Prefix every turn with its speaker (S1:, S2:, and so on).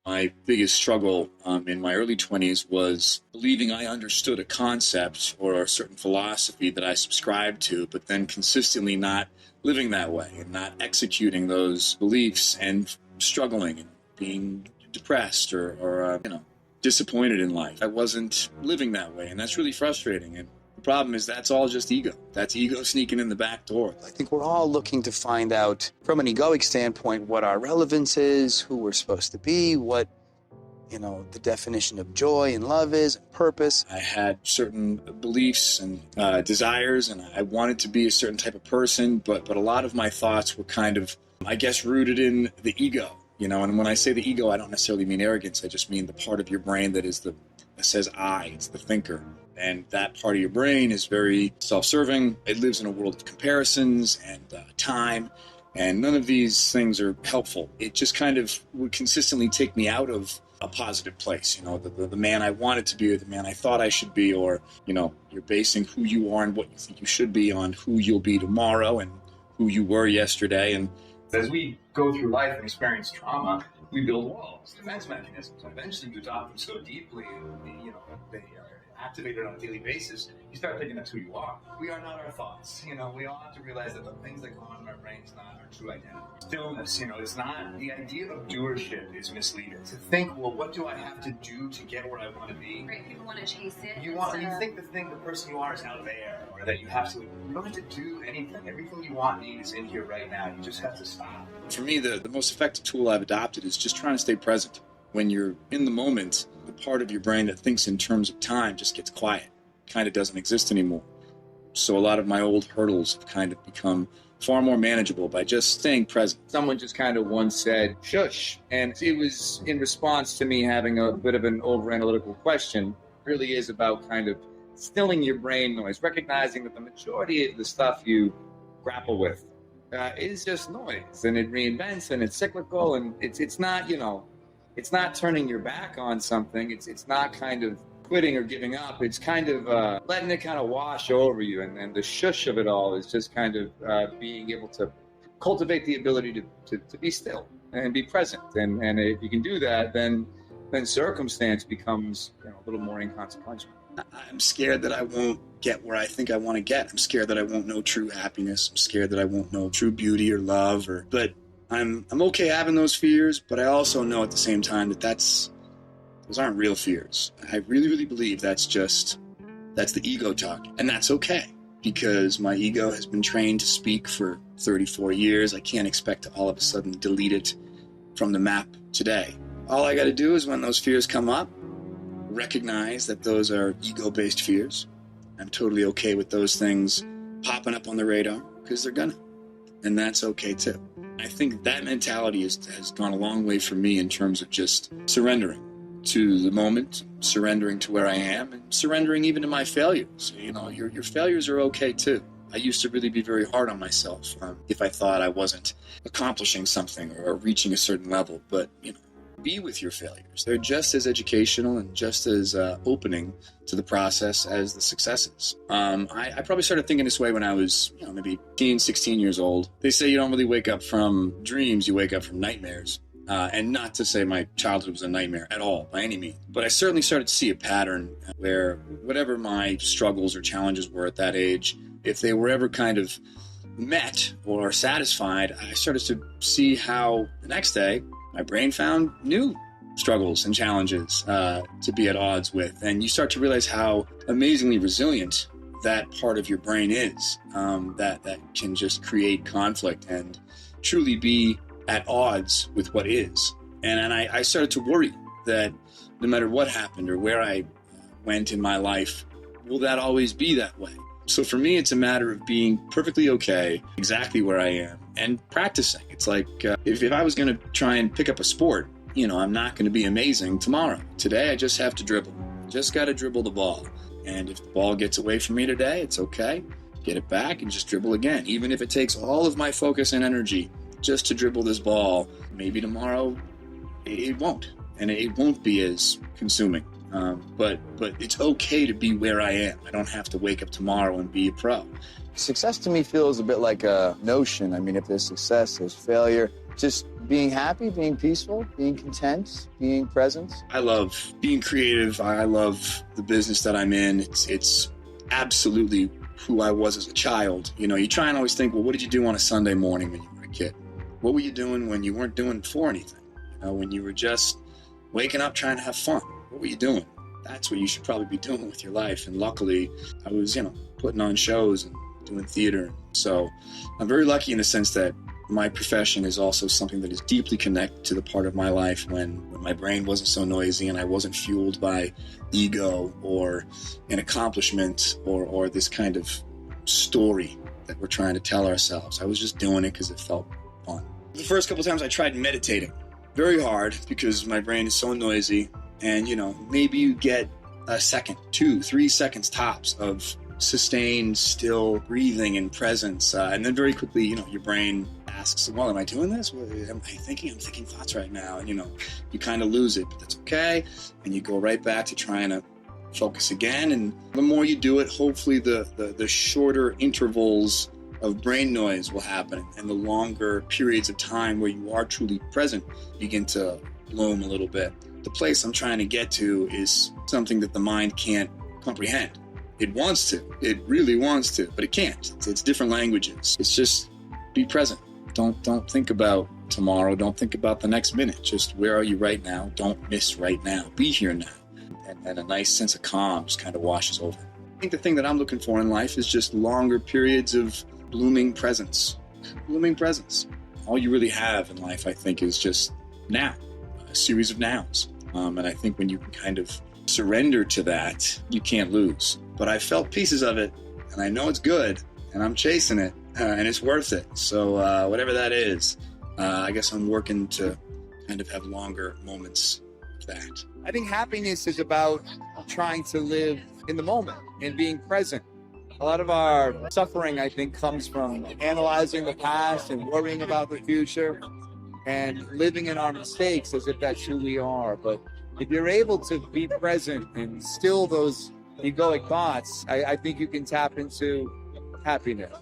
S1: My biggest struggle in my early 20s was believing I understood a concept or a certain philosophy that I subscribed to, but then consistently not living that way and not executing those beliefs and struggling and being depressed or disappointed in life. I wasn't living that way, and that's really frustrating. And the problem is that's all just ego. That's ego sneaking in the back door.
S2: I think we're all looking to find out from an egoic standpoint what our relevance is, who we're supposed to be, what, the definition of joy and love is, and purpose.
S1: I had certain beliefs and desires, and I wanted to be a certain type of person, but a lot of my thoughts were kind of, I guess, rooted in the ego. And when I say the ego, I don't necessarily mean arrogance. I just mean the part of your brain that says I. It's the thinker. And that part of your brain is very self-serving. It lives in a world of comparisons and time. And none of these things are helpful. It just kind of would consistently take me out of a positive place. The man I wanted to be, or the man I thought I should be, or, you're basing who you are and what you think you should be on who you'll be tomorrow and who you were yesterday. And
S3: as we go through life and experience trauma, we build walls, defense mechanisms. Eventually, you adopt them so deeply, they are activated on a daily basis. You start thinking that's who you are. We are not our thoughts. We all have to realize that the things that go on in our brain is not our true identity. Stillness, it's not, the idea of doership is misleading. To think, well, what do I have to do to get where I want to be?
S4: Right, people want to chase it.
S3: You think the person you are is out there, or that you don't have to do anything. Everything you want, need is in here right now. You just have to stop.
S1: For me, the most effective tool I've adopted is just trying to stay present. When you're in the moment, the part of your brain that thinks in terms of time just gets quiet. Kind of doesn't exist anymore. So a lot of my old hurdles have kind of become far more manageable by just staying present.
S5: Someone just kind of once said, shush. And it was in response to me having a bit of an over-analytical question. It really is about kind of stilling your brain noise, recognizing that the majority of the stuff you grapple with is just noise, and it reinvents, and it's cyclical, and it's not, it's not turning your back on something. It's not kind of quitting or giving up. It's kind of letting it kind of wash over you. And the shush of it all is just kind of being able to cultivate the ability to be still and be present. And if you can do that, then circumstance becomes a little more inconsequential.
S1: I'm scared that I won't get where I think I want to get. I'm scared that I won't know true happiness. I'm scared that I won't know true beauty or love. But I'm okay having those fears, but I also know at the same time that those aren't real fears. I really, really believe that's the ego talk. And that's okay, because my ego has been trained to speak for 34 years. I can't expect to all of a sudden delete it from the map today. All I got to do is when those fears come up, recognize that those are ego-based fears. I'm totally okay with those things popping up on the radar, because they're gonna. And that's okay too. I think that mentality has gone a long way for me in terms of just surrendering to the moment, surrendering to where I am, and surrendering even to my failures. Your failures are okay too. I used to really be very hard on myself if I thought I wasn't accomplishing something or reaching a certain level. But, be with your failures. They're just as educational and just as opening to the process as the successes. I probably started thinking this way when I was maybe 15, 16 years old. They say you don't really wake up from dreams, you wake up from nightmares. And not to say my childhood was a nightmare at all, by any means. But I certainly started to see a pattern where whatever my struggles or challenges were at that age, if they were ever kind of met or satisfied, I started to see how the next day my brain found new struggles and challenges to be at odds with. And you start to realize how amazingly resilient that part of your brain is, that can just create conflict and truly be at odds with what is. And I started to worry that no matter what happened or where I went in my life, will that always be that way? So for me, it's a matter of being perfectly okay exactly where I am and practicing. It's like if I was going to try and pick up a sport, I'm not going to be amazing tomorrow. Today, I just have to dribble. Just got to dribble the ball. And if the ball gets away from me today, it's okay. Get it back and just dribble again. Even if it takes all of my focus and energy just to dribble this ball, maybe tomorrow it won't. And it won't be as consuming. But it's okay to be where I am. I don't have to wake up tomorrow and be a pro.
S2: Success to me feels a bit like a notion. I mean, if there's success, there's failure. just being happy, being peaceful, being content, being present.
S1: I love being creative. I love the business that I'm in. It's absolutely who I was as a child. You know, you try and always think, well, what did you do on a Sunday morning when you were a kid? What were you doing when you weren't doing for anything? You know, when you were just waking up trying to have fun? What were you doing? That's what you should probably be doing with your life. And luckily, I was, putting on shows and doing theater. So I'm very lucky in the sense that my profession is also something that is deeply connected to the part of my life when my brain wasn't so noisy and I wasn't fueled by ego or an accomplishment or this kind of story that we're trying to tell ourselves. I was just doing it because it felt fun. The first couple of times I tried meditating, very hard because my brain is so noisy. And, maybe you get a second, 2, 3 seconds tops of sustained, still breathing and presence. And then very quickly, your brain asks, well, am I doing this? Am I thinking? I'm thinking thoughts right now. And, you kind of lose it, but that's okay. And you go right back to trying to focus again. And the more you do it, hopefully the shorter intervals of brain noise will happen. And the longer periods of time where you are truly present begin to bloom a little bit. The place I'm trying to get to is something that the mind can't comprehend. It wants to. It really wants to, but it can't. It's different languages. It's just be present. Don't think about tomorrow. Don't think about the next minute. Just where are you right now? Don't miss right now. Be here now. And a nice sense of calm just kind of washes over. I think the thing that I'm looking for in life is just longer periods of blooming presence. Blooming presence. All you really have in life, I think, is just now. A series of nows. And I think when you can kind of surrender to that, you can't lose. But I felt pieces of it, and I know it's good, and I'm chasing it, and it's worth it. So whatever that is, I guess I'm working to kind of have longer moments of that.
S5: I think happiness is about trying to live in the moment and being present. A lot of our suffering, I think, comes from analyzing the past and worrying about the future and living in our mistakes as if that's who we are. But if you're able to be present and still those egoic thoughts, I think you can tap into happiness.